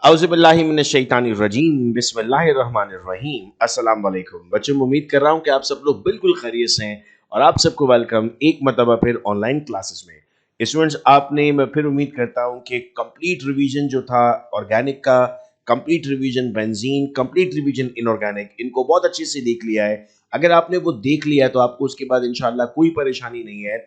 औज़ुबिल्लाहिमिनश्शैतानिर्रजीम बिस्मिल्लाहिर्रहमानिर्रहीम अस्सलाम वालेकुम बच्चों, उम्मीद कर रहा हूँ कि आप सब लोग बिल्कुल खैरियत से हैं और आप सबको वेलकम एक मरतबा फिर ऑनलाइन क्लासेस में। स्टूडेंट्स, आपने मैं फिर उम्मीद करता हूँ कि कंप्लीट रिवीजन जो था ऑर्गेनिक का, complete revision benzene, complete revision inorganic, इनको बहुत अच्छे से देख लिया है। अगर आपने वो देख लिया तो आपको उसके बाद इंशाल्लाह कोई परेशानी नहीं है।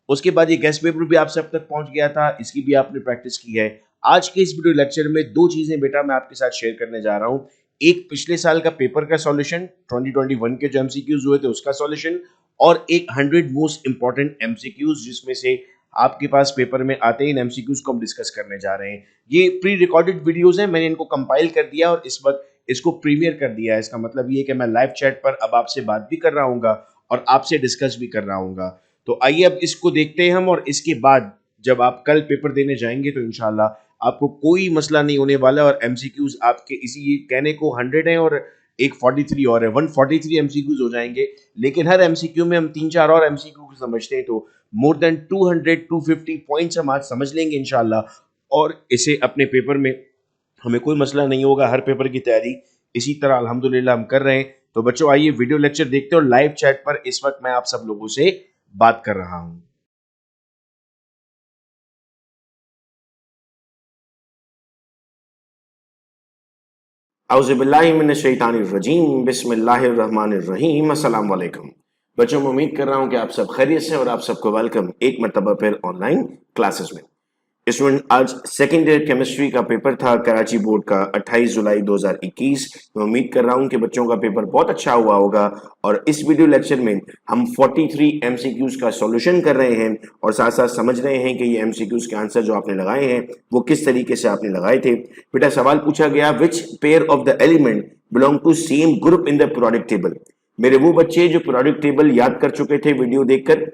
उसके बाद ये गेस्ट पेपर भी आप सब तक पहुंच गया था, इसकी भी आपने प्रैक्टिस की है। आज के इस वीडियो लेक्चर में दो चीजें बेटा मैं आपके साथ शेयर करने जा रहा हूं। एक पिछले साल का पेपर का सॉल्यूशन 2021 के जो एमसीक्यूज हुए थे उसका सॉल्यूशन, और एक 100 मोस्ट इंपॉर्टेंट एमसीक्यूज जिसमें से आपके पास पेपर में आते ही इन एमसीक्यूज को हम डिस्कस करने जा रहे हैं। ये प्री रिकॉर्डेड वीडियोज हैं, मैंने इनको कंपाइल कर दिया और इस वक्त इसको प्रीमियर कर दिया है। इसका मतलब ये कि मैं लाइव चैट पर अब आपसे बात भी कर रहा हूँ और आपसे डिस्कस भी कर रहा हूँ। तो आइए अब इसको देखते हैं हम, और इसके बाद जब आप कल पेपर देने जाएंगे तो इंशाल्लाह आपको कोई मसला नहीं होने वाला। और एमसीक्यूज आपके इसी ये कहने को 100 है और एक 43 और है, 143 एमसीक्यूज हो जाएंगे। लेकिन हर एमसीक्यू में हम 3-4 और एमसीक्यू को समझते हैं, तो मोर देन 200-250 पॉइंट्स हम आज समझ लेंगे इंशाल्लाह। और इसे अपने पेपर में हमें कोई मसला नहीं होगा। हर पेपर की तैयारी इसी तरह अल्हम्दुलिल्लाह हम कर रहे हैं। तो बच्चों आइए वीडियो लेक्चर देखते हैं, और लाइव चैट पर इस वक्त मैं आप सब लोगों से बात कर रहा हूं। औज़ुबिल्लाहिमिनश्शैतानिर्रजीम बिस्मिल्लाहिर्रहमानिर्रहीम अस्सलाम वालेकुम। बच्चों, मैं उम्मीद कर रहा हूं कि आप सब खैरियत से और आप सबको वेलकम एक मरतबा फिर ऑनलाइन क्लासेस में। स्टूडेंट, आज सेकेंड ईयर केमिस्ट्री का पेपर था कराची बोर्ड का 28 जुलाई 2021। मैं उम्मीद कर रहा हूं कि बच्चों का पेपर बहुत अच्छा हुआ होगा। और इस वीडियो लेक्चर में हम 43 एमसीक्यूज का सॉल्यूशन कर रहे हैं और साथ साथ समझ रहे हैं कि ये एमसीक्यूज के आंसर जो आपने लगाए हैं वो किस तरीके से आपने लगाए थे। बेटा, सवाल पूछा गया, which pair of the element belong to same group in the periodic table. मेरे वो बच्चे जो पीरियोडिक टेबल याद कर चुके थे वीडियो देखकर,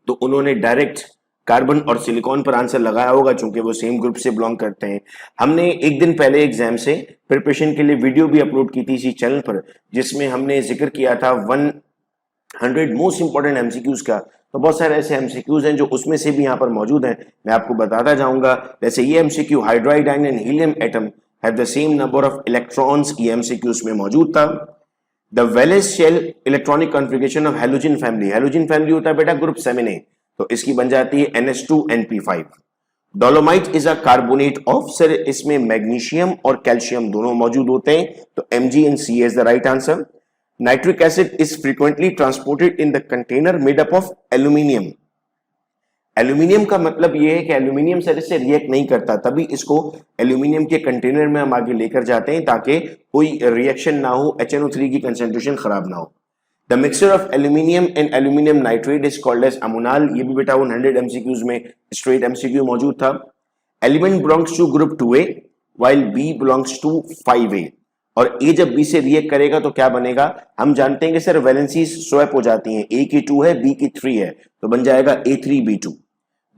तो उन्होंने डायरेक्ट कार्बन और सिलिकॉन पर आंसर लगाया होगा, चूंकि वो सेम ग्रुप से बिलोंग करते हैं। हमने एक दिन पहले एग्जाम से प्रिपरेशन के लिए वीडियो भी अपलोड की थी इसी चैनल पर, जिसमें हमने जिक्र किया था 100 मोस्ट इंपॉर्टेंट एमसीक्यूज का। तो बहुत सारे ऐसे एमसीक्यूज हैं जो उसमें से भी यहाँ पर मौजूद हैं, मैं आपको बताता जाऊंगा। जैसे ये MCQ, hydride ion and helium atom have the same number of electrons, ये एमसीक्यूज में मौजूद था। The valence shell electronic configuration of halogen family, halogen family होता है बेटा ग्रुप 7a, तो इसकी बन जाती है NH2NP5। Dolomite is a carbonate of, sir इसमें मैग्नीशियम और कैल्शियम दोनों मौजूद होते हैं, तो MgNC is the right answer. Nitric acid is frequently transported in the container made up of aluminium. Aluminium का मतलब यह है कि एल्यूमिनियम सर इससे रिएक्ट नहीं करता, तभी इसको एल्यूमिनियम के कंटेनर में हम आगे लेकर जाते हैं ताकि कोई रिएक्शन ना हो, HNO3 की कंसेंट्रेशन खराब ना हो। The mixture of aluminium and aluminium nitrate is called as ammonal. ये भी बेटा 100 एमसीक्यूज में स्ट्रेट एमसीक्यू मौजूद था। Element belongs to group 2a while B belongs to 5a, और A जब B से रिएक्ट करेगा तो क्या बनेगा, हम जानते हैं कि सर वैलेंसीज स्वैप हो जाती हैं, A की 2 है, B की 3 है, तो बन जाएगा A3B2।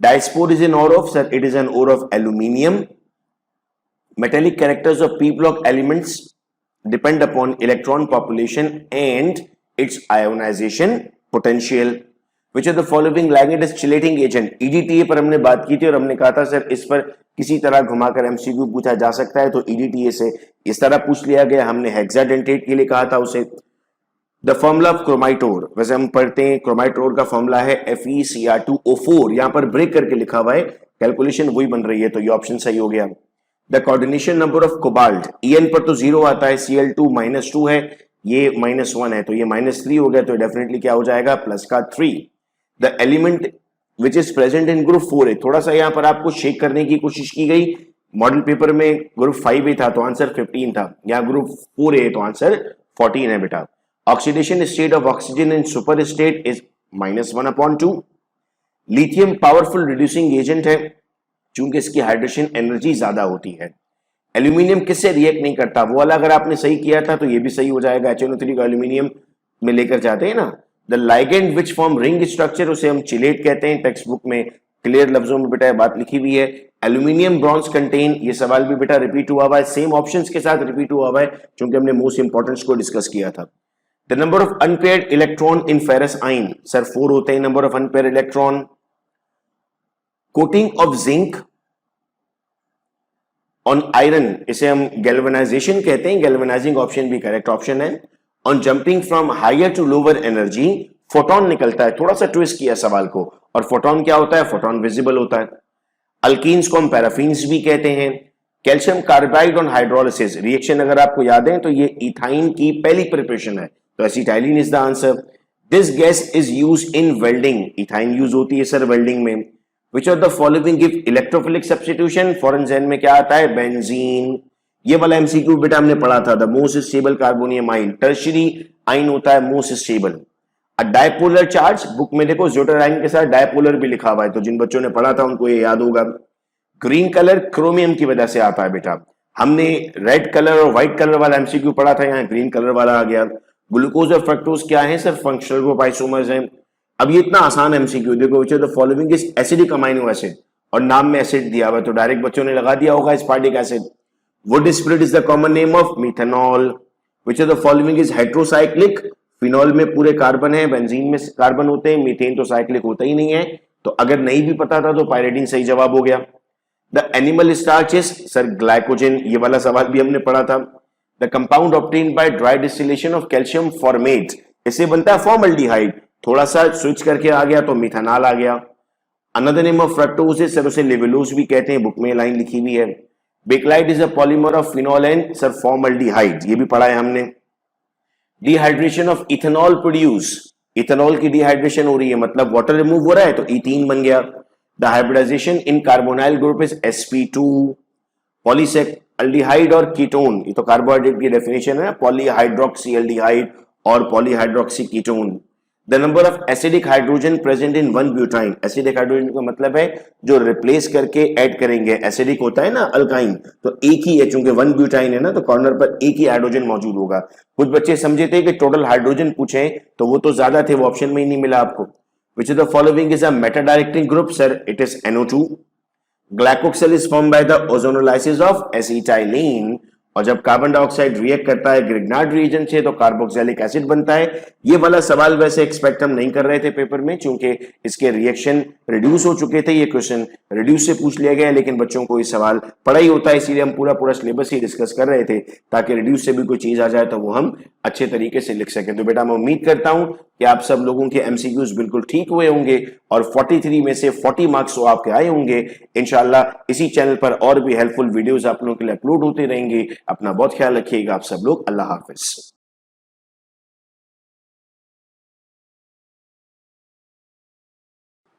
Diaspore is an ore of, sir it is an ore of aluminium. Metallic characters of P block elements depend upon electron population and its ionization potential. Which of the following ligand is chelating agent? EDTA पर हमने बात की थी और हमने कहा था sir इस पर किसी तरह घुमाकर एमसीक्यू पूछा जा सकता है, तो EDTA से इस तरह पूछ लिया गया। हमने हेक्साडेंटेट के लिए कहा था उसे। द फॉर्मूला ऑफ क्रोमाइटोर, वैसे हम पढ़ते हैं क्रोमाइटोर का फॉर्मूला है FeCr2O4, यहां पर ब्रेक करके लिखा हुआ है, कैलकुलेशन वही बन रही है, तो ये ऑप्शन सही हो गया। The coordination number of cobalt, En पर तो 0 आता है, Cl2 -2 है, ये -1 है, तो ये -3 हो गया, तो डेफिनेटली क्या हो जाएगा, प्लस का 3। The element which is present in group 4a, थोड़ा सा यहां पर आपको शेक करने की कोशिश की गई। मॉडल पेपर में ग्रुप 5a था तो आंसर 15 था, यहां ग्रुप 4a तो आंसर 14 है बेटा। Oxidation state of oxygen in super state is -1/2। Lithium powerful reducing agent है चूंकि इसकी हाइड्रेशन एनर्जी ज्यादा होती है। एल्यूमिनियम किससे रिएक्ट नहीं करता, वो वाला अगर आपने सही किया था तो ये भी सही हो जाएगा, HNO3 को एल्यूमिनियम में लेकर जाते हैं ना। The ligand which form ring structure, उसे हम चिलेट कहते हैं, टेक्स्ट बुक में क्लियर लफ्जों में बेटा बात लिखी हुई है। एल्यूमिनियम ब्रॉन्ज कंटेन, ये सवाल भी बेटा रिपीट हुआ हुआ है, सेम ऑप्शंस के साथ रिपीट हुआ हुआ है क्योंकि हमने मोस्ट इंपॉर्टेंट को डिस्कस किया था। The number of unpaired electron in ferrous ion, sir 4 होते हैं number of unpaired electron. Coating of zinc on iron, इसे हम गैल्वेनाइजेशन कहते हैं, गैल्वेनाइजिंग ऑप्शन भी करेक्ट ऑप्शन है। On jumping from higher to lower energy, photon निकलता है, थोड़ा सा ट्विस्ट किया सवाल को, और फोटोन क्या होता है, फोटोन विजिबल होता है। अल्कीन्स को हम पैराफिन्स भी कहते हैं। Calcium carbide on hydrolysis, reaction अगर आपको याद है तो ये इथाइन की पहली प्रिपरेशन है, तो acetylene is the answer. This gas is use in welding, ethyne use होती है सर वेल्डिंग में। विच of the following give electrophilic substitution, foreign Jain में क्या आता है, बेंजीन। ये वाला एमसीक्यू बेटा हमने पढ़ा था, द मोस्ट स्टेबल कार्बोनियम आइन, टर्शियरी आइन होता है most stable. Dipolar charge, book में देखो ज्योटर आइन के साथ डायपोलर भी लिखा हुआ है, तो जिन बच्चों ने पढ़ा था उनको ये याद होगा। ग्रीन कलर क्रोमियम की वजह से आता है बेटा, हमने रेड कलर और व्हाइट कलर वाला एमसीक्यू पढ़ा था, यहाँ ग्रीन कलर वाला आ गया। ग्लूकोज और फ्रक्टोज क्या है सर, फंक्शनल ग्रुप आइसोमर्स हैं। अब ये इतना आसान एमसीक्यू, देखो विच of the following is acidic amino acid, और नाम में एसिड दिया हुआ है तो डायरेक्ट बच्चों ने लगा दिया होगा aspartic acid. Would spirit is the common name of methanol. Which of the following is heterocyclic, phenol में पूरे कार्बन है, बेंजीन में कार्बन होते हैं, मीथेन तो साइक्लिक होता ही नहीं है, तो अगर नहीं भी पता था तो पायरेडीन सही जवाब हो गया। The animal starch is sir glycogen, ये वाला सवाल भी हमने पढ़ा था। The compound obtained by dry distillation of calcium formate, इससे बनता है फॉर्मल्डिहाइड, थोड़ा सा स्विच करके आ गया तो मिथानॉल आ गया। Another name of fructose is sir उसे लेवेलोज भी कहते हैं, बुक में लाइन लिखी हुई है। Bakelite is a polymer of phenol and sir formaldehyde, ये भी पढ़ा है हमने। Dehydration of ethanol produce, ethanol की डिहाइड्रेशन हो रही है मतलब वाटर रिमूव हो रहा है तो इथीन बन गया। The hybridization in carbonyl group is sp2। पॉलीसेकेल्डिहाइड और कीटोन, ये तो कार्बोहाइड्रेट की डेफिनेशन है, पॉलीहाइड्रोक्सी एल्डिहाइड और polyhydroxy ketone. The number of acidic hydrogen present in one butyne, acidic hydrogen का मतलब है जो रिप्लेस करके ऐड करेंगे, एसिडिक होता है ना अल्काइन, तो एक ही है, चूंकि वन ब्यूटाइन है ना तो कॉर्नर पर एक ही हाइड्रोजन मौजूद होगा। कुछ बच्चे समझे थे कि टोटल हाइड्रोजन पूछे तो वो तो ज्यादा थे, वो ऑप्शन में ही नहीं मिला आपको। Which of the following is a meta-directing group? Sir, it is NO2. Glycoxyl is formed by the ozonolysis of acetylene. और जब कार्बन डाइऑक्साइड रिएक्ट करता है ग्रिग्नार्ड रीजन से तो कार्बोक्सिलिक एसिड बनता है। ये वाला सवाल वैसे एक्सपेक्ट हम नहीं कर रहे थे पेपर में, क्योंकि इसके रिएक्शन रिड्यूस हो चुके थे, ये क्वेश्चन रिड्यूस से पूछ लिया गया, लेकिन बच्चों को ये सवाल पढ़ा ही होता है, इसीलिए हम पूरा सिलेबस ही डिस्कस कर रहे थे ताकि रिड्यूस से भी कोई चीज आ जाए तो वो हम अच्छे तरीके से लिख सकें। तो बेटा मैं उम्मीद करता हूं कि आप सब लोगों के एमसीक्यूज बिल्कुल ठीक हुए होंगे और 43 में से 40 मार्क्स तो आपके आए होंगे। इंशाल्लाह इसी चैनल पर और भी हेल्पफुल वीडियोस आप लोगों के लिए अपलोड होते रहेंगे। अपना बहुत ख्याल रखिएगा आप सब लोग, अल्लाह हाफिज।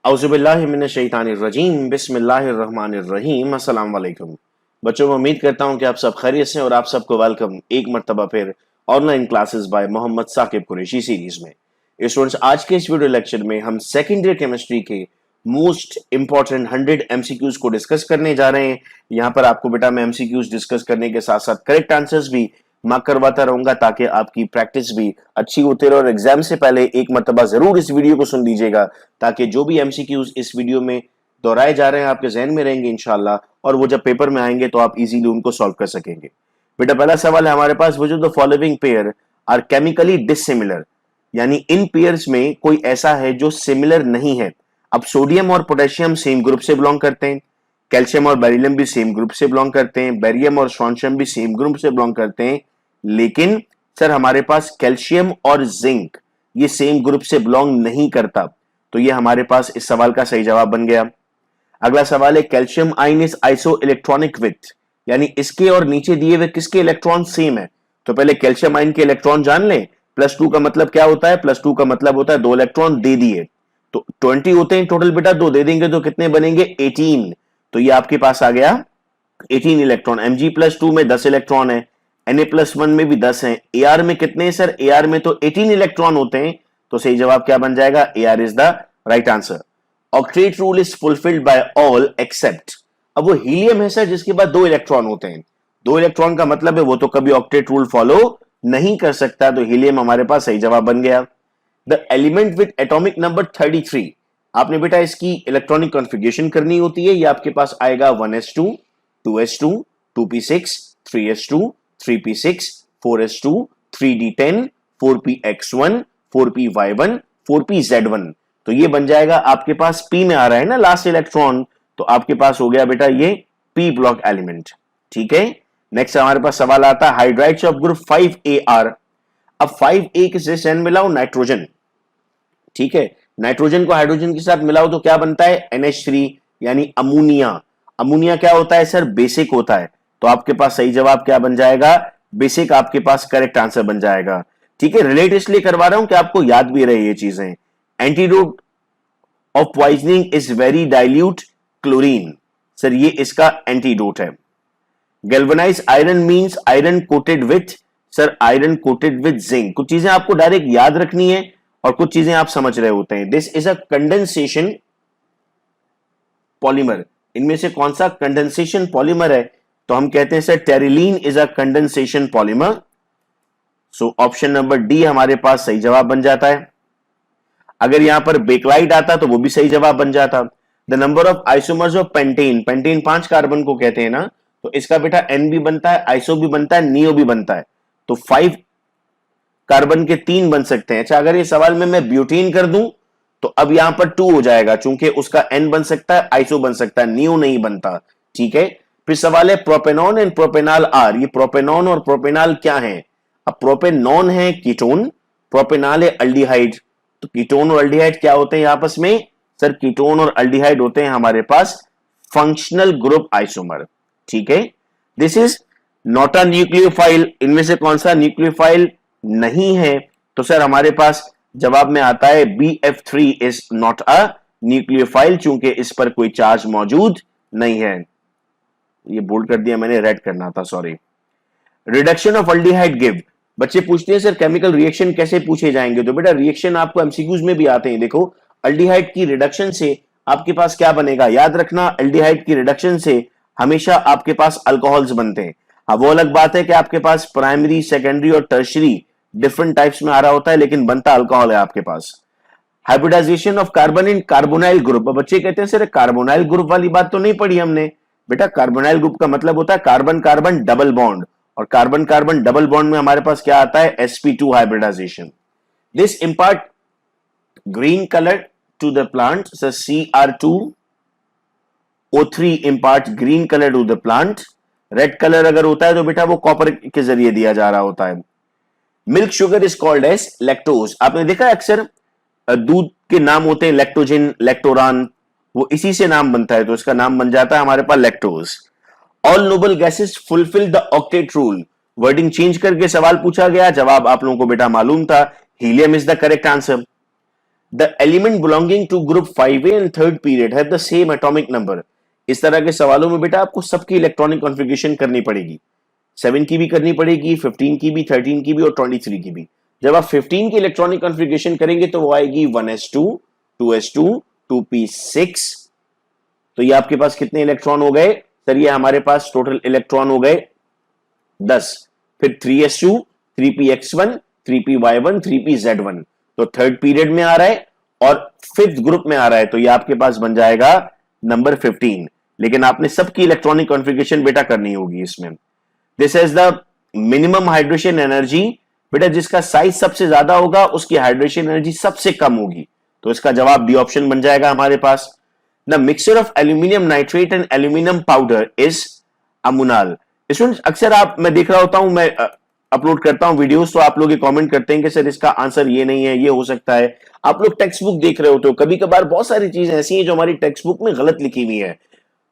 औज़ुबिल्लाहि मिनश्शैतानिर्रजीम, बिस्मिल्लाहिर्रहमानिर्रहीम, अस्सलाम वालेकुम। बच्चों मैं उम्मीद करता हूं कि आप सब खैरियत से और आप सबको वेलकम एक मर्तबा फिर online classes by Mohammad Saqib Qureshi series में। स्टूडेंट्स आज के इस वीडियो लेक्चर में हम सेकेंड ईयर केमिस्ट्री के मोस्ट इंपॉर्टेंट 100 एमसीक्यूज को डिस्कस करने जा रहे हैं। यहाँ पर आपको बेटा मैं एमसीक्यूज डिस्कस करने के साथ साथ करेक्ट आंसर्स भी मार्क करवाता रहूंगा ताकि आपकी प्रैक्टिस भी अच्छी होती रहे। और एग्जाम से पहले एक मर्तबा जरूर इस वीडियो को सुन लीजिएगा ताकि जो भी एमसीक्यूज इस वीडियो में दोहराए जा रहे हैं आपके जहन में रहेंगे इंशाल्लाह, और वो जब पेपर में आएंगे तो आप इजीली उनको सॉल्व कर सकेंगे। बेटा पहला सवाल है हमारे पास, which of the following pair are chemically dissimilar, यानी इन पेयर्स में कोई ऐसा है जो सिमिलर नहीं है। अब सोडियम और पोटेशियम सेम ग्रुप से बिलोंग करते हैं, कैल्शियम और बेरिलियम भी सेम ग्रुप से बिलोंग करते हैं, बेरियम और स्ट्रोंशियम भी सेम ग्रुप से बिलोंग करते हैं, लेकिन सर हमारे पास कैल्शियम और जिंक ये सेम ग्रुप से बिलोंग नहीं करता, तो ये हमारे पास इस सवाल का सही जवाब बन गया। अगला सवाल है calcium ion is iso electronic with, यानी इसके और नीचे दिए हुए किसके इलेक्ट्रॉन सेम है। तो पहले कैल्शियम आयन के इलेक्ट्रॉन जान लें। +2 का मतलब क्या होता है, +2 का मतलब होता है 2 इलेक्ट्रॉन दे दिए, तो 20 होते हैं टोटल बेटा, 2 दे देंगे तो कितने बनेंगे 18, तो ये आपके पास आ गया 18 इलेक्ट्रॉन। Mg+2 में 10 इलेक्ट्रॉन है, Na+1 में भी 10 है, Ar में कितने हैं सर, Ar में तो 18 इलेक्ट्रॉन होते हैं, तो सही जवाब क्या बन जाएगा, Ar is the right answer. Octet rule is fulfilled by all except, अब वो हीलियम है सर जिसके बाद 2 इलेक्ट्रॉन होते हैं, 2 इलेक्ट्रॉन का मतलब है वो तो कभी ऑक्टेट रूल फॉलो नहीं कर सकता, तो हीलियम हमारे पास सही जवाब बन गया। The element with atomic number 33, आपने बेटा इसकी इलेक्ट्रॉनिक कॉन्फ़िगरेशन करनी होती है, ये आपके पास आएगा 1s2 2s2 2p6 3s2 3p6 4s2 3d10 4px1 4py1 4pz1, तो ये बन जाएगा आपके पास p में आ रहा है ना लास्ट इलेक्ट्रॉन, तो आपके पास हो गया बेटा ये p ब्लॉक एलिमेंट। ठीक है। नेक्स्ट हमारे पास सवाल आता है हाइड्राइड्स ऑफ ग्रुप 5AR। अब 5A किससे सेन मिलाओ, नाइट्रोजन, ठीक है। नाइट्रोजन को हाइड्रोजन के साथ मिलाओ तो क्या बनता है, NH3 यानी अमोनिया। अमोनिया क्या होता है सर, बेसिक होता है। तो आपके पास सही जवाब क्या बन जाएगा, बेसिक आपके पास करेक्ट आंसर बन जाएगा। ठीक है, रिलेट इसलिए करवा रहा हूं कि आपको याद भी रहे ये चीजें। Antidote of poisoning is very dilute chlorine, sir ये इसका एंटीडोट है। Galvanise iron means iron coated with, sir iron coated with zinc. कुछ चीजें आपको डायरेक्ट याद रखनी है और कुछ चीजें आप समझ रहे होते हैं। This is a condensation polymer, इनमें से कौन सा कंडेंसेशन पॉलीमर है, तो हम कहते हैं sir terylene is a condensation polymer. So option number D हमारे पास सही जवाब बन जाता है। अगर यहां पर बेकलाइट आता तो वो भी सही जवाब बन जाता। The number of isomers of pentane, pentane 5 carbon को कहते हैं ना, तो इसका बेटा एन भी बनता है, आइसो भी बनता है, नियो भी बनता है। तो 5 कार्बन के 3 बन सकते हैं। अच्छा, अगर ये सवाल में मैं ब्यूटीन कर दूं तो अब यहां पर 2 हो जाएगा, चूंकि उसका एन बन सकता है, आइसो बन सकता है, नियो नहीं बनता। ठीक है, फिर सवाल है प्रोपेनॉन एंड प्रोपेनाल आर। ये प्रोपेनॉन और प्रोपेनाल क्या है, अब प्रोपेनॉन है कीटोन, प्रोपेनाल है अल्डिहाइड। तो कीटोन और अल्डिहाइड क्या होते हैं आपस में, सर कीटोन और अल्डिहाइड होते हैं हमारे पास फंक्शनल ग्रुप आइसोमर। ठीक है, this is not a nucleophile, इनमें से कौन सा न्यूक्लियोफाइल नहीं है, तो सर हमारे पास जवाब में आता है BF3 is not a nucleophile, चूंकि इस पर कोई चार्ज मौजूद नहीं है। ये बोल्ड कर दिया मैंने, रेड करना था, sorry. Reduction of aldehyde give, बच्चे पूछते हैं सर केमिकल रिएक्शन कैसे पूछे जाएंगे, तो बेटा रिएक्शन आपको एमसीक्यूज में भी आते हैं। देखो अल्डिहाइड की रिडक्शन से आपके पास क्या बनेगा, याद रखना अल्डिहाइड की रिडक्शन से हमेशा आपके पास अल्कोहल्स बनते हैं। अब वो अलग बात है कि आपके पास प्राइमरी, सेकेंडरी और टर्शरी डिफरेंट टाइप्स में आ रहा होता है, लेकिन बनता अल्कोहल है आपके पास। Hybridisation of carbon in carbonyl group, बच्चे कहते हैं सर कार्बोनाइल ग्रुप वाली बात तो नहीं पढ़ी हमने। बेटा कार्बोनाइल ग्रुप का मतलब होता है कार्बन कार्बन डबल बॉन्ड, और कार्बन कार्बन डबल बॉन्ड में हमारे पास क्या आता है, sp2 hybridization. This impart green colour to the plant, sir Cr2O3 impart green colour to the plant. Red colour अगर होता है तो बेटा वो कॉपर के जरिए दिया जा रहा होता है। Milk sugar is called as lactose, आपने देखा है अक्सर दूध के नाम होते हैं लैक्टोजिन, लैक्टोरान, वो इसी से नाम बनता है, तो इसका नाम बन जाता है हमारे पास lactose. All noble gases fulfil the octet rule, wording change करके सवाल पूछा गया, जवाब आप लोगों को बेटा मालूम था, helium is the correct answer. The element belonging to group 5A and third period have the same atomic number. इस तरह के सवालों में बेटा आपको सबकी इलेक्ट्रॉनिक कॉन्फ़िगरेशन करनी पड़ेगी, 7 की भी करनी पड़ेगी, 15 की भी, 13 की भी और 23 की भी। जब आप 15 की इलेक्ट्रॉनिक कॉन्फ़िगरेशन करेंगे तो वो आएगी 1s2 2s2 2p6। तो ये आपके पास कितने इलेक्ट्रॉन हो गए सर, ये हमारे पास टोटल इलेक्ट्रॉन हो गए 10। फिर 3s2 3px1 3py1 3pz1, तो थर्ड पीरियड में आ रहा है और फिफ्थ ग्रुप में आ रहा है, तो ये आपके पास बन जाएगा नंबर 15। लेकिन आपने सबकी इलेक्ट्रॉनिक कॉन्फ़िगरेशन बेटा करनी होगी इसमें। This is the minimum hydration energy, बेटा जिसका साइज सबसे ज्यादा होगा उसकी हाइड्रेशन एनर्जी सबसे कम होगी, तो इसका जवाब डी ऑप्शन बन जाएगा हमारे पास। The mixture of aluminium nitrate and aluminium powder is ammonal. Students अक्सर मैं देख रहा होता हूं, मैं अपलोड करता हूं वीडियोस, तो आप लोग ये कमेंट करते हैं कि सर इसका आंसर ये नहीं है, ये हो सकता है। आप लोग टेक्स्ट बुक देख रहे होते हो, कभी कभार बहुत सारी चीजें ऐसी हैं जो हमारी टेक्स्ट बुक में गलत लिखी हुई है,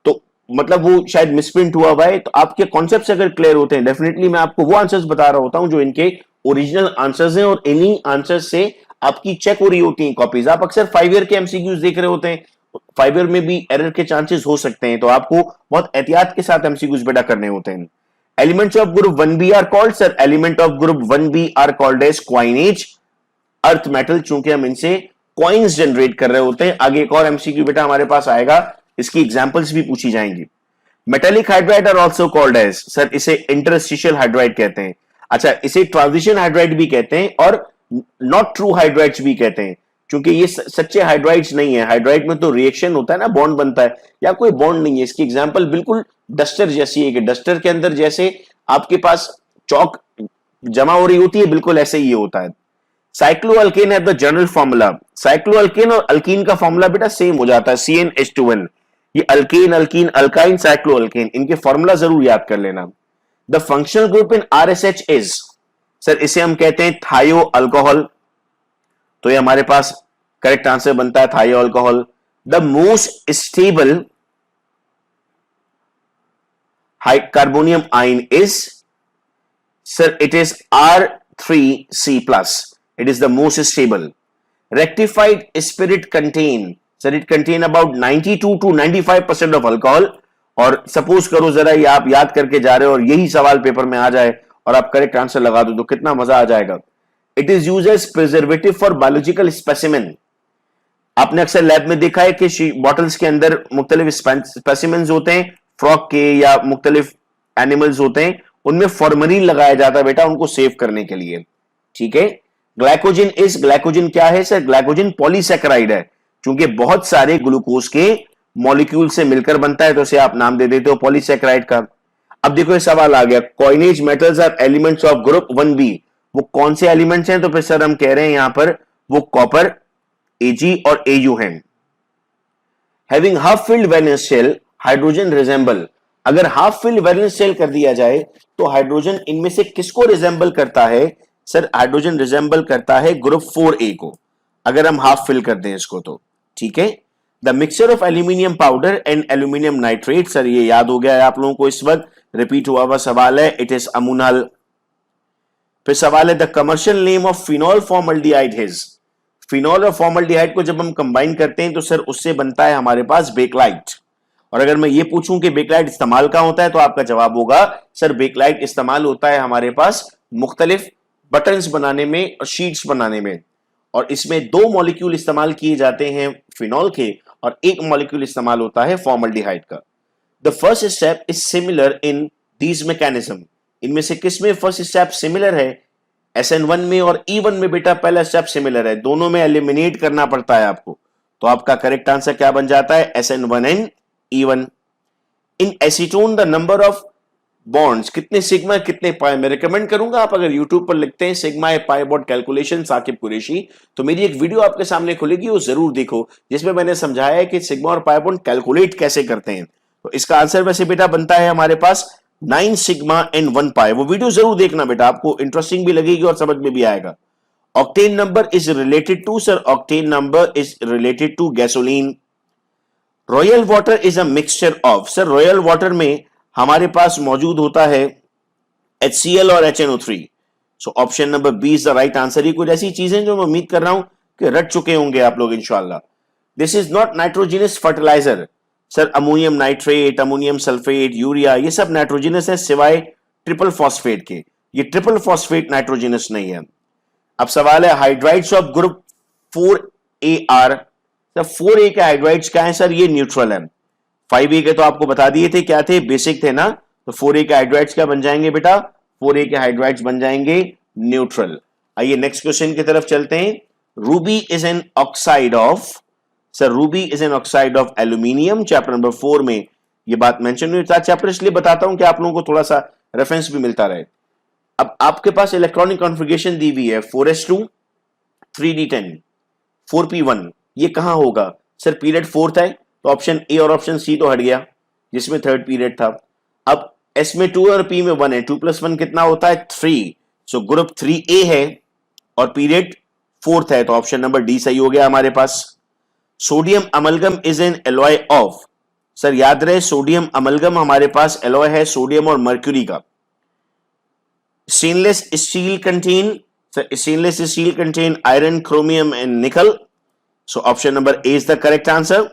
तो मतलब वो शायद मिसप्रिंट हुआ हुआ है। तो आपके कॉन्सेप्ट्स अगर क्लियर होते हैं, डेफिनेटली मैं आपको वो आंसर्स बता रहा होता हूं जो इनके ओरिजिनल आंसर्स हैं, और इन्हीं आंसर्स से आपकी चेक हो रही होती हैं कॉपीज। आप अक्सर 5 ईयर के एमसीक्यूज देख रहे होते हैं, 5 ईयर में भी एरर के चांसेस हो सकते हैं, तो आपको बहुत एहतियात के साथ एमसीक्यूज बेटा करने होते हैं। Elements of group 1B are called, sir element of group 1B are called as coinage earth metal, चूंकि हम इनसे कॉइन्स जनरेट कर रहे होते हैं। आगे एक और एमसीक्यू बेटा हमारे पास आएगा, इसकी एग्जांपल्स भी पूछी जाएंगी। Metallic hydride are also called as, sir इसे इंटरस्टिशियल हाइड्राइड कहते हैं। अच्छा, इसे ट्रांजिशन हाइड्राइड भी कहते हैं और नॉट ट्रू हाइड्राइड्स भी कहते हैं, क्योंकि ये सच्चे हाइड्राइड्स नहीं है। हाइड्राइड में तो रिएक्शन होता है ना, बॉन्ड बनता है, या कोई बॉन्ड नहीं है। इसकी एग्जांपल बिल्कुल डस्टर जैसी है कि डस्टर के अंदर जैसे आपके पास चौक जमा हो रही होती है, बिल्कुल ऐसे ही होता है। साइक्लोअल्केन है द जनरल फॉर्मूला, साइक्लोअल्केन और अल्कीन का फॉर्मूला बेटा सेम हो जाता है, CnH2n। ये अल्केन, अल्कीन, अल्काइन, साइक्लोअल्केन, इनके फॉर्मूला जरूर याद कर लेना। The functional group in RSH is, sir इसे हम कहते हैं थायो अल्कोहल, तो ये हमारे पास करेक्ट आंसर बनता है thio alcohol. The most stable carbonium ion is, sir it is R3C+, it is the most stable. Rectified spirit contain, sir it contain about 92 to 95% of alcohol। और सपोज करो जरा ये आप याद करके जा रहे हो और यही सवाल पेपर में आ जाए और आप करेक्ट आंसर लगा दो तो कितना मजा आ जाएगा। It is used as preservative for biological specimen. आपने अक्सर लैब में देखा है कि बॉटल्स के अंदर मुख्तलिफ स्पेसिमेन्स होते हैं, फ्रॉग के या मुख्तलिफ एनिमल्स होते हैं, उनमें फॉर्मलिन लगाया जाता है बेटा उनको सेव करने के लिए, ठीक है। ग्लाइकोजन इज, ग्लाइकोजन क्या है सर? ग्लाइकोजन पॉलीसैकेराइड है, क्योंकि बहुत सारे ग्लूकोज के मॉलिक्यूल से मिलकर बनता है तो इसे आप नाम दे देते हो पॉलीसैकेराइड का। अब देखो ये सवाल आ गया, coinage metals are elements of group 1b, वो कौन से एलिमेंट्स हैं? तो फिर सर हम कह रहे हैं यहां पर वो कॉपर, Ag और Au हैं। Having half filled valence shell, hydrogen resemble, अगर हाफ फिल्ड वैलेंस शेल कर दिया जाए तो हाइड्रोजन इनमें से किसको रिजेंबल करता है? सर हाइड्रोजन रिजेंबल करता है ग्रुप 4a को, अगर हम हाफ फिल कर दें इसको तो, ठीक है। The mixture of aluminium powder and aluminium nitrate, sir ये याद हो गया है आप लोगों को, इस वक्त रिपीट हुआ हुआ सवाल है, इट इज अमोनल। फिर सवाल है the commercial name of phenol formaldehyde is, phenol और फॉर्मल्डिहाइड को जब हम कंबाइन करते हैं तो सर उससे बनता है हमारे पास बेकलाइट। और अगर मैं ये पूछूं कि बेकलाइट इस्तेमाल कहां होता है तो आपका जवाब होगा सर बेकलाइट इस्तेमाल होता है हमारे पास मुख्तलिफ बटन्स बनाने में और शीट्स बनाने में, और इसमें 2 मॉलिक्यूल इस्तेमाल किए जाते हैं फिनॉल के और 1 मॉलिक्यूल इस्तेमाल होता है फॉर्मल्डिहाइड का। The first step is similar in these mechanism, इनमें से किसमें फर्स्ट स्टेप सिमिलर है? SN1 में और E1 में बेटा पहला स्टेप सिमिलर है, दोनों में एलिमिनेट करना पड़ता है आपको, तो आपका करेक्ट आंसर क्या बन जाता है? SN1 and E1। In acetone the number of bonds, कितने सिग्मा कितने पाई? मैं रिकमेंड करूंगा आप अगर यूट्यूब पर लिखते हैं sigma a pi bond calculation Saqib Qureshi, तो मेरी एक वीडियो आपके सामने खुलेगी, वो जरूर देखो, जिसमें मैंने समझाया है कि सिग्मा और पाई बॉन्ड कैलकुलेट कैसे करते हैं। तो इसका आंसर वैसे बेटा बनता है हमारे पास 9 सिग्मा एंड 1 पाई। वो वीडियो जरूर देखना बेटा, आपको इंटरेस्टिंग भी लगेगी और समझ में भी आएगा। Octane number is related to, sir octane number is related to gasoline. Royal water is a mixture of, sir royal water में हमारे पास मौजूद होता है HCl और HNO3, so option number B is the right answer. ये कुछ ऐसी चीजें जो मैं उम्मीद कर रहा हूं कि रट चुके होंगे आप लोग इंशाल्लाह। This is not nitrogenous fertilizer, sir ammonium nitrate, ammonium sulphate, urea, ये सब नाइट्रोजिनस है सिवाय ट्रिपल फॉस्फेट के, ये ट्रिपल फॉस्फेट नाइट्रोजिनस नहीं है। अब सवाल है hydrides of group 4AR, sir 4A के हाइड्राइड्स क्या है? सर ये न्यूट्रल है। 5A के तो आपको बता दिए थे क्या थे, बेसिक थे ना, तो 4A के हाइड्राइड्स क्या बन जाएंगे बेटा? 4A के हाइड्राइड्स बन जाएंगे न्यूट्रल। आइए नेक्स्ट क्वेश्चन की तरफ चलते हैं। Ruby is an oxide of, sir Ruby is an oxide of aluminium, chapter number 4 में ये बात मेंशन हुई था। चैप्टर इसलिए बताता हूं कि आप लोगों को थोड़ा सा रेफरेंस भी मिलता रहे। अब आपके पास इलेक्ट्रॉनिक कॉन्फ़िगरेशन दी हुई है 4s2 3d10 4p1, ये कहां होगा? सर पीरियड 4th है तो ऑप्शन ए और ऑप्शन सी तो हट गया जिसमें 3rd पीरियड था। अब एस में 2 और पी में 1 है, 2 + 1 कितना होता है? 3, सो ग्रुप 3A है और पीरियड 4th है, तो ऑप्शन नंबर डी सही हो गया हमारे पास। Sodium amalgam is an alloy of, sir याद रहे सोडियम अमलगम हमारे पास एलॉय है सोडियम और मर्क्यूरी का। Stainless steel contain, sir stainless steel contain iron, chromium and nickel, so option number A is the correct answer.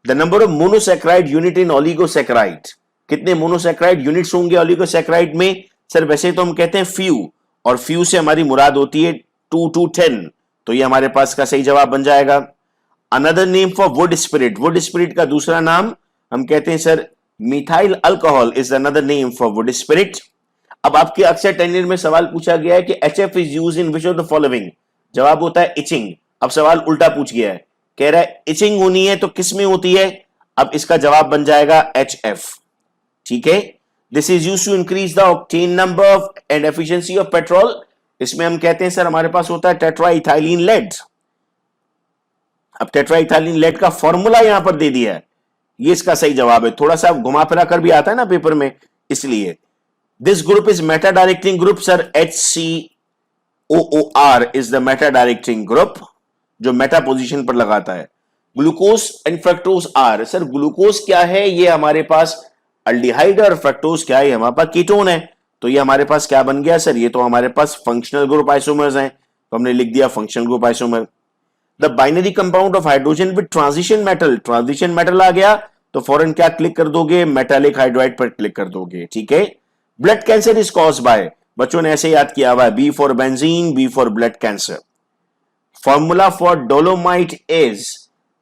The number of monosaccharide unit in oligosaccharide, कितने monosaccharide units होंगे oligosaccharide में? Sir वैसे तो हम कहते हैं few, और few से हमारी मुराद होती है 2 to 10, तो ये हमारे पास का सही जवाब बन जाएगा। Another name for would spirit, would spirit का दूसरा नाम हम कहते हैं sir methyl alcohol is another name for would spirit. अब आपके अक्सर टेनियर में सवाल पूछा गया है कि HF is used in which of the following, जवाब होता है इचिंग। अब सवाल उल्टा पूछ गया है, कह रहा है इचिंग होनी है तो किस में होती है? अब इसका जवाब बन जाएगा HF, ठीक है। This is used to increase the octane number of and efficiency of petrol, इसमें हम कहते हैं सर हमारे पास होता है टेट्राइथाइलिन लेड। अब टेट्राइथाइलिन लेड का फॉर्मूला यहां पर दे दिया है, ये इसका सही जवाब है। थोड़ा सा घुमा फिरा कर भी आता है ना पेपर में, इसलिए। This group is meta directing group sir, HCOOR is the meta directing group, जो मेटा पोजीशन पर लगाता है। Glucose and fructose are, sir glucose क्या है, ये हमारे पास अल्डिहाइड, और फ्रक्टोज क्या है, हमारे पास कीटोन है। तो ये हमारे पास क्या बन गया सर, ये तो हमारे पास फंक्शनल ग्रुप आइसोमर्स हैं, तो हमने लिख दिया functional group isomer. The binary compound of hydrogen with transition metal, transition metal आ गया तो फौरन क्या क्लिक कर दोगे, मेटालिक हाइड्राइड पर क्लिक कर दोगे, ठीक है। Blood cancer is caused by, बच्चों ने ऐसे याद किया हुआ है, B for benzene, B for blood cancer. Formula for dolomite is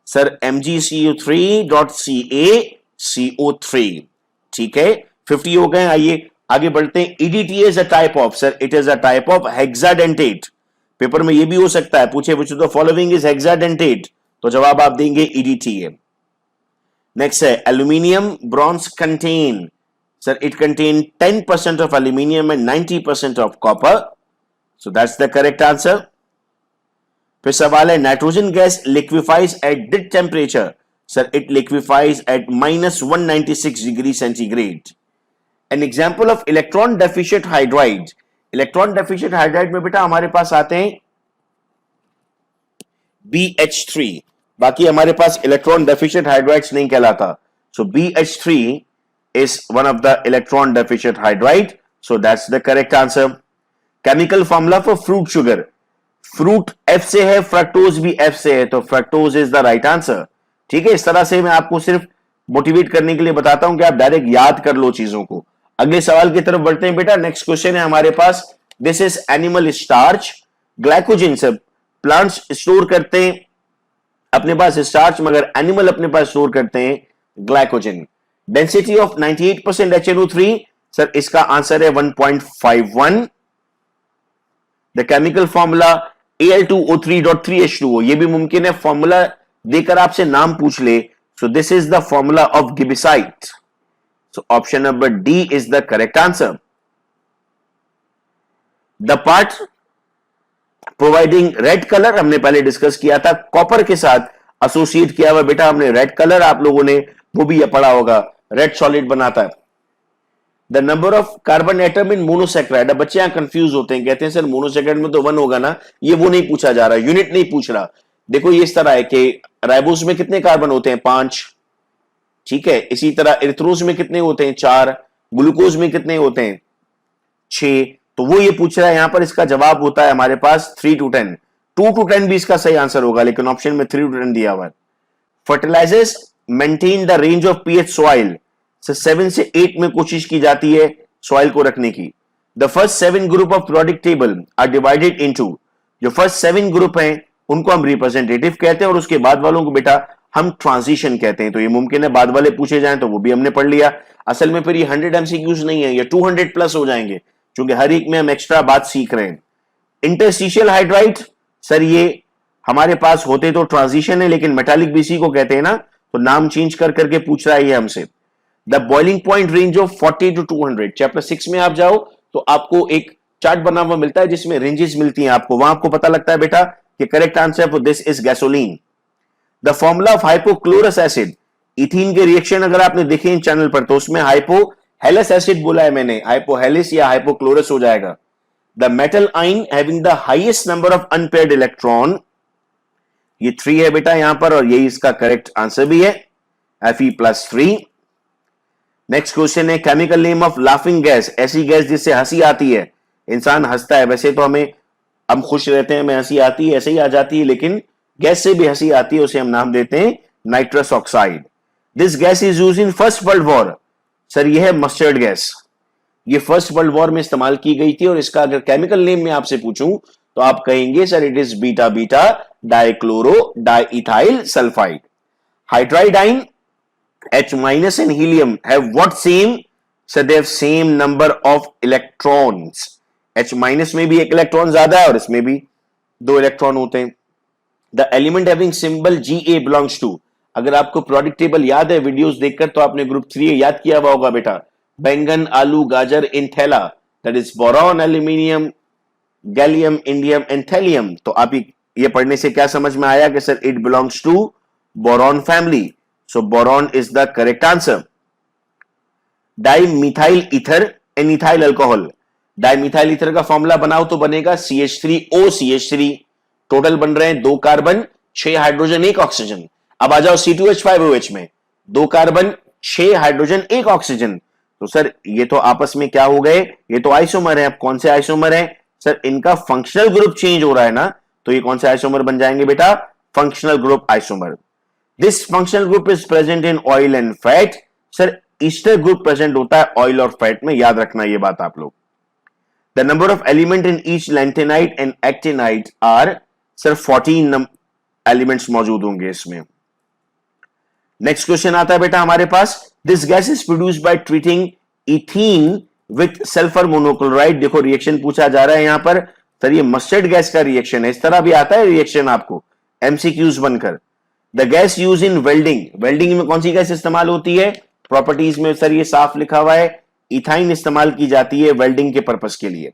sir MgCu3.CaCO3, ठीक है। 50 हो गए, आइए आगे बढ़ते हैं। EDTA is a type of, sir it is a type of hexadentate. Paper में ये भी हो सकता है, पूछे which of the following is hexadentate, तो जवाब आप देंगे EDTA। नेक्स्ट है aluminium bronze contain, sir it contain 10% of aluminium and 90% of copper, so that's the correct answer. फिर सवाल है nitrogen gas liquefies at this temperature, sir it liquefies at -196 degree centigrade. An example of electron deficient hydride, electron deficient hydride में बेटा हमारे पास आते हैं BH3, बाकी हमारे पास इलेक्ट्रॉन डेफिशिएंट हाइड्राइड्स नहीं कहलाता। सो BH3 is one of the electron deficient hydride, so that's the correct answer. Chemical formula for fruit sugar, fruit F से है, fructose भी F से है, तो fructose is the right answer, ठीक है। इस तरह से मैं आपको सिर्फ मोटिवेट करने के लिए बताता हूं कि आप डायरेक्ट याद कर लो चीजों को। अगले सवाल की तरफ बढ़ते हैं बेटा। नेक्स्ट क्वेश्चन है हमारे पास, this is animal starch, glycogen से प्लांट्स स्टोर करते हैं अपने पास स्टार्च, मगर एनिमल अपने पास स्टोर करते हैं glycogen. Density of 98% HNO3, sir इसका आंसर है 1.51। द केमिकल फॉर्मूला Al2O3.3H2O, ये भी मुमकिन है फॉर्मूला देकर आपसे नाम पूछ ले। So this is the formula of gibbsite, so option number D is the correct answer. The part providing red colour हमने पहले डिस्कस किया था, कॉपर के साथ एसोसिएट किया हुआ बेटा हमने रेड कलर, आप लोगों ने वो भी पढ़ा होगा, रेड सॉलिड बनाता है। The number of carbon atom in monosaccharide, अब बच्चे यहां कंफ्यूज होते हैं, कहते हैं सर मोनोसैकेराइड में तो 1 होगा ना, ये वो नहीं पूछा जा रहा, यूनिट नहीं पूछ रहा। देखो ये इस तरह है कि राइबोस में कितने कार्बन होते हैं, 5, ठीक है। इसी तरह इरिथ्रोज में कितने होते हैं, 4, ग्लूकोज में कितने होते हैं, 6, तो वो ये पूछ रहा है यहां पर। इसका जवाब होता है हमारे पास 3 to 10, 2 to 10 भी इसका सही आंसर होगा, लेकिन ऑप्शन में 3 to 10 दिया हुआ है। Fertilizers maintain the range of pH soil, 7 से 8 में कोशिश की जाती है सॉइल को रखने की। The first 7 group of periodic table are divided into, जो फर्स्ट 7 ग्रुप हैं उनको हम रिप्रेजेंटेटिव कहते हैं, और उसके बाद वालों को बेटा हम ट्रांजिशन कहते हैं। तो ये मुमकिन है बाद वाले पूछे जाएं, तो वो भी हमने पढ़ लिया। असल में फिर ये 100 MCQs नहीं है, ये 200 प्लस हो जाएंगे, क्योंकि हर एक में हम एक्स्ट्रा बात सीख रहे हैं। इंटरस्टिशियल हाइड्राइड, सर ये हमारे पास होते तो ट्रांजिशन है, लेकिन मेटालिक बीसी को कहते हैं ना, तो नाम चेंज कर करके पूछ रहा है ये हमसे। The boiling point range of 40 to 200, chapter 6 में आप जाओ तो आपको एक चार्ट बना हुआ मिलता है जिसमें रेंजेस मिलती हैं आपको, वहां आपको पता लगता है बेटा कि correct answer for this is gasoline. The formula of hypochlorous acid, ethene के रिएक्शन अगर आपने देखे इन चैनल पर, तो उसमें हाइपोहेलस एसिड बोला है मैंने, हाइपोहेलिस या हाइपोक्लोरस हो जाएगा। द मेटल आइन having the highest number of unpaired electron, ये 3 है बेटा यहां पर, और यही इसका करेक्ट आंसर भी है, Fe+3। नेक्स्ट क्वेश्चन है chemical name of laughing gas, ऐसी गैस जिससे हंसी आती है, इंसान हंसता है, वैसे तो हम खुश रहते हैं, हमें हंसी आती है, ऐसे ही आ जाती है, लेकिन गैस से भी हंसी आती है, उसे हम नाम देते हैं nitrous oxide. This gas is used in first world war, sir ये है मस्टर्ड गैस, ये फर्स्ट वर्ल्ड वॉर में इस्तेमाल की गई थी, और इसका अगर केमिकल नेम में आपसे पूछूं तो आप कहेंगे sir it is beta beta dichloro diethyl sulphide. Hydride आइन H- and helium have what same? So they have same number of electrons. H- में भी एक इलेक्ट्रॉन ज्यादा है और इसमें भी 2 इलेक्ट्रॉन होते हैं। The element having symbol Ga belongs to, अगर आपको प्रोडक्ट टेबल याद है वीडियोस देखकर, तो आपने ग्रुप 3 याद किया हुआ होगा बेटा, बैंगन आलू गाजर इंथेला, that is boron aluminium gallium indium and thallium. तो आप ये पढ़ने से क्या समझ में आया कि sir it belongs to boron family. So boron is the correct answer. Dimethyl ether and ethyl alcohol, dimethyl ether का फॉर्मूला बनाओ तो बनेगा CH3OCH3, टोटल बन रहे हैं 2 कार्बन 6 हाइड्रोजन 1 ऑक्सीजन। अब आ जाओ C2H5OH में, 2 कार्बन 6 हाइड्रोजन 1 ऑक्सीजन। तो सर ये तो आपस में क्या हो गए, ये तो आइसोमर है। अब कौन से आइसोमर है सर, इनका फंक्शनल ग्रुप चेंज हो रहा है ना, तो ये कौन से आइसोमर बन जाएंगे बेटा, functional group isomer. This functional group is present in oil and fat. Sir Easter group present होता है ऑयल और फैट में, याद रखना ये बात आप लोग। The number of element in each lanthanide and actinide are, sir 14 elements मौजूद होंगे इसमें। नेक्स्ट क्वेश्चन आता है बेटा हमारे पास, this gas is produced by treating ethene with sulphur monochloride. देखो रिएक्शन पूछा जा रहा है यहां पर, सर ये मस्टर्ड गैस का रिएक्शन है, इस तरह भी आता है रिएक्शन आपको एमसीक्यूज बनकर। The gas use in welding, welding में कौन सी गैस इस्तेमाल होती है, प्रॉपर्टीज में सर ये साफ लिखा हुआ है, इथाइन इस्तेमाल की जाती है वेल्डिंग के पर्पस के लिए।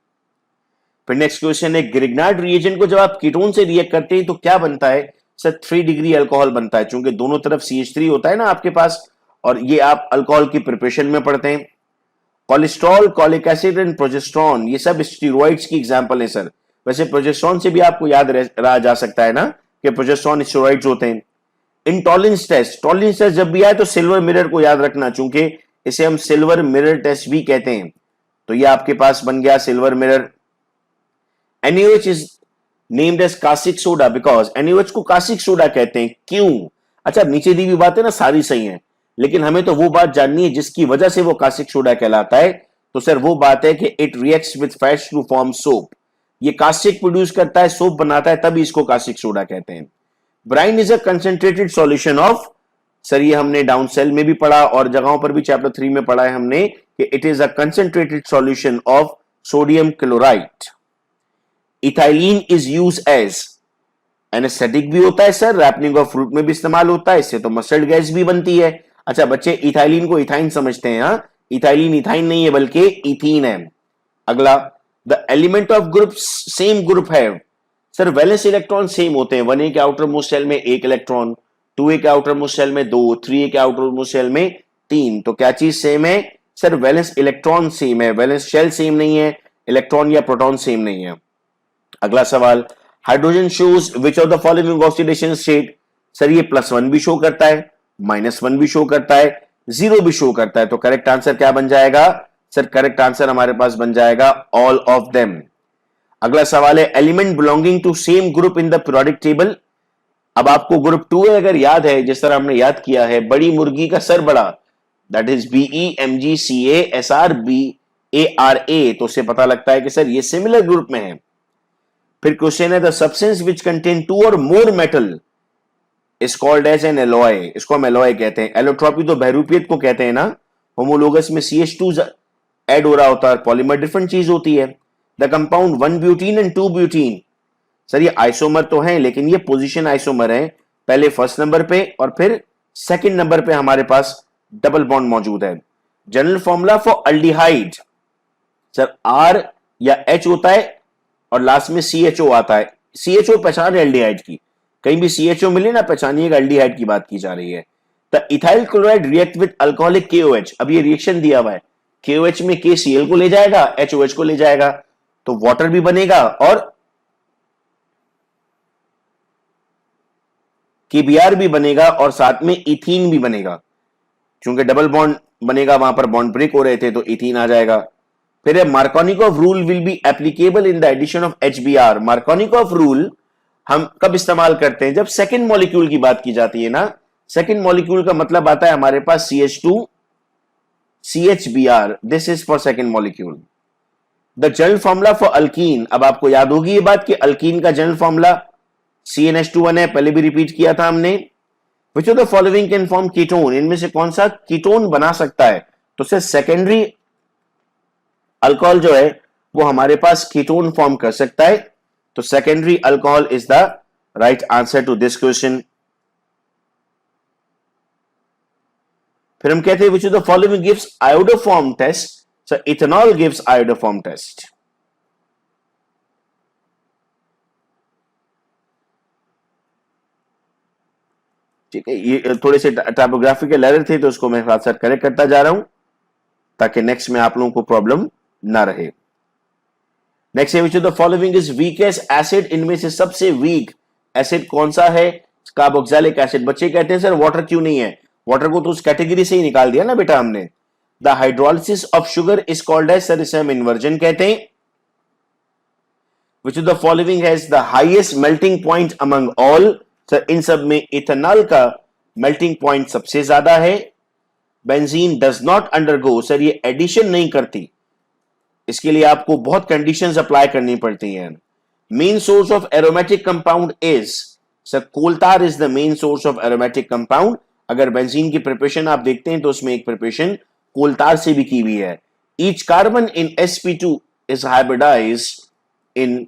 फिर नेक्स्ट क्वेश्चन है, ग्रिग्नार्ड रिएजेंट को जब आप कीटोन से रिएक्ट करते हैं तो क्या बनता है सर, 3 डिग्री अल्कोहल बनता है, चूंकि दोनों तरफ CH3 होता है ना आपके पास, और ये आप अल्कोहल की प्रिपरेशन में पढ़ते हैं। Cholesterol, colic acid and progesterone, ये सब स्टेरॉइड्स की एग्जांपल है सर। वैसे प्रोजेस्टेरॉन से भी आपको याद रहा जा सकता है ना कि प्रोजेस्टेरॉन स्टेरॉइड्स होते हैं। इंटॉलरेंस टेस्ट, टॉलरेंस टेस्ट जब भी आए तो सिल्वर मिरर को याद रखना, चूंकि इसे हम सिल्वर मिरर टेस्ट भी कहते हैं। तो ये आपके पास बन गया silver mirror. NaOH is named as caustic soda because, NaOH को कास्टिक सोडा कहते हैं, क्यों? अच्छा नीचे दी हुई बातें ना सारी सही हैं, लेकिन हमें तो वो बात जाननी है जिसकी वजह से वो कास्टिक सोडा कहलाता है। तो सर वो बात है कि it reacts with fats to form soap, ये कास्टिक प्रोड्यूस करता है, सोप बनाता है, तभी इसको कास्टिक सोडा कहते हैं। Brine is a concentrated solution of, sir ये हमने डाउन सेल में भी पढ़ा और जगहों पर भी चैप्टर 3 में पढ़ा है हमने कि it is a concentrated solution of sodium chloride. Ethylene is use as anaesthetic भी होता है सर, रैपनिंग ऑफ फ्रूट में भी इस्तेमाल होता है, इससे तो मस्टर्ड गैस भी बनती है। अच्छा बच्चे इथाइलिन को इथाइन समझते हैं, हाँ इथाइलिन इथाइन नहीं है बल्कि इथीन है। अगला, the element of group same group है, सर वैलेंस इलेक्ट्रॉन सेम होते हैं, 1a के आउटर मोस्ट शेल में 1 इलेक्ट्रॉन, 2a के आउटर मोस्ट शेल में 2, 3a के आउटर मोस्ट शेल में 3। तो क्या चीज सेम है सर, वैलेंस इलेक्ट्रॉन सेम है, वैलेंस शेल सेम नहीं है, इलेक्ट्रॉन या प्रोटॉन सेम नहीं है। अगला सवाल, hydrogen shows which of the following oxidation state, sir ये +1 भी शो करता है, -1 भी शो करता है, 0 भी शो करता है। तो करेक्ट आंसर क्या बन जाएगा सर, करेक्ट आंसर हमारे पास बन जाएगा ऑल ऑफ देम। अगला सवाल है, element belonging to same group in the periodic table. अब आपको ग्रुप 2 अगर याद है, जिस तरह हमने याद किया है, बड़ी मुर्गी का सर बड़ा, दैट इज BEMGCASRBARA, तो उससे पता लगता है कि सर ये सिमिलर ग्रुप में है। फिर क्वेश्चन है, the substance which contain 2 or more metal is called as an alloy, इसको हम एलॉय कहते हैं। एलोट्रॉपी तो बहरूपियत को कहते हैं ना, होमोलोगस में CH2 ऐड हो रहा होता है, पॉलीमर डिफरेंट चीज होती है। The compound 1 butene and 2 butene, sir ये आइसोमर तो हैं लेकिन ये पोजीशन आइसोमर है, पहले फर्स्ट नंबर पे और फिर सेकंड नंबर पे हमारे पास डबल बॉन्ड मौजूद है। General formula for aldehyde, sir R या H होता है और लास्ट में CHO आता है। CHO पहचान है एल्डिहाइड की, कहीं भी CHO मिले ना पहचानिएगा एल्डिहाइड की बात की जा रही है। The ethyl chloride react with alcoholic KOH, अब ये रिएक्शन दिया हुआ है, KOH में KCl को ले जाएगा, HOH को ले जाएगा, तो वाटर भी बनेगा और KBr भी बनेगा और साथ में इथीन भी बनेगा, क्योंकि डबल बॉन्ड बनेगा, वहां पर बॉन्ड ब्रेक हो रहे थे तो इथीन आ जाएगा। फिर Markovnikov rule will be applicable in the addition of HBr। Markovnikov rule हम कब इस्तेमाल करते हैं, जब सेकंड मॉलिक्यूल की बात की जाती है ना, सेकंड मॉलिक्यूल का मतलब आता है हमारे पास CH2 CHBr, this is for second molecule. The general formula for alkyne, अब आपको याद होगी ये बात कि अल्कीन का जनरल फॉर्मूला CnH2 है, पहले भी रिपीट किया था हमने। विच of the following can form ketone, इनमें से कौन सा कीटोन बना सकता है, तो से सेकेंडरी अल्कोहल जो है वो हमारे पास कीटोन फॉर्म कर सकता है, तो secondary alcohol is the right answer to this question. फिर हम कहते हैं which of the following gives iodoform test, so ethanol gives iodoform test. ठीक है, ये थोड़े से टाइपोग्राफिकल एरर थे तो उसको मैं साथ साथ करेक्ट करता जा रहा हूं ताकि नेक्स्ट में आप लोगों को प्रॉब्लम ना रहे। नेक्स्ट है, विच of the following is weakest acid, इनमें से सबसे वीक एसिड कौन सा है? Carboxylic acid. बच्चे कहते हैं सर वाटर क्यों नहीं है? वाटर को तो उस कैटेगरी से ही निकाल दिया ना बेटा हमने। The hydrolysis of sugar is called as, sir इसे हम इन्वर्जन कहते हैं। Which of the following has the highest melting point among all, sir इन सब में इथेनॉल का मेल्टिंग पॉइंट सबसे ज्यादा है। Benzene does not undergo, sir ये एडिशन नहीं करती, इसके लिए आपको बहुत कंडीशंस अप्लाई करनी पड़ती हैं। Main source of aromatic compound is, sir coal tar is the main source of aromatic compound. अगर बेंजीन की प्रिपरेशन आप देखते हैं तो उसमें एक प्रिपरेशन कोलतार से भी की हुई है। Each carbon in sp2 is hybridized in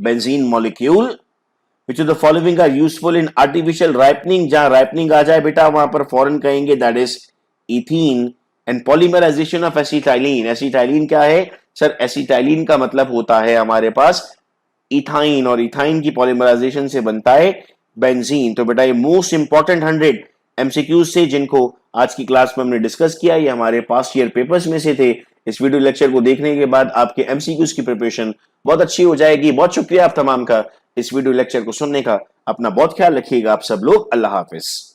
benzene molecule. Which of the following are useful in artificial ripening? जहां ripening आ जाए बेटा वहां पर फौरन कहेंगे that is ethene and polymerization of acetylene. acetylene क्या है सर? acetylene का मतलब होता है हमारे पास इथाइन, और इथाइन की पॉलीमराइजेशन से बनता है बेंजीन। तो बेटा ये मोस्ट इंपॉर्टेंट 100 एमसीक्यूज से जिनको आज की क्लास में हमने डिस्कस किया, ये हमारे पास्ट ईयर पेपर्स में से थे। इस वीडियो लेक्चर को देखने के बाद आपके एमसीक्यूज की प्रिपरेशन बहुत अच्छी हो जाएगी। बहुत शुक्रिया आप तमाम का इस वीडियो लेक्चर को सुनने का। अपना बहुत ख्याल रखिएगा आप सब लोग। अल्लाह हाफिज।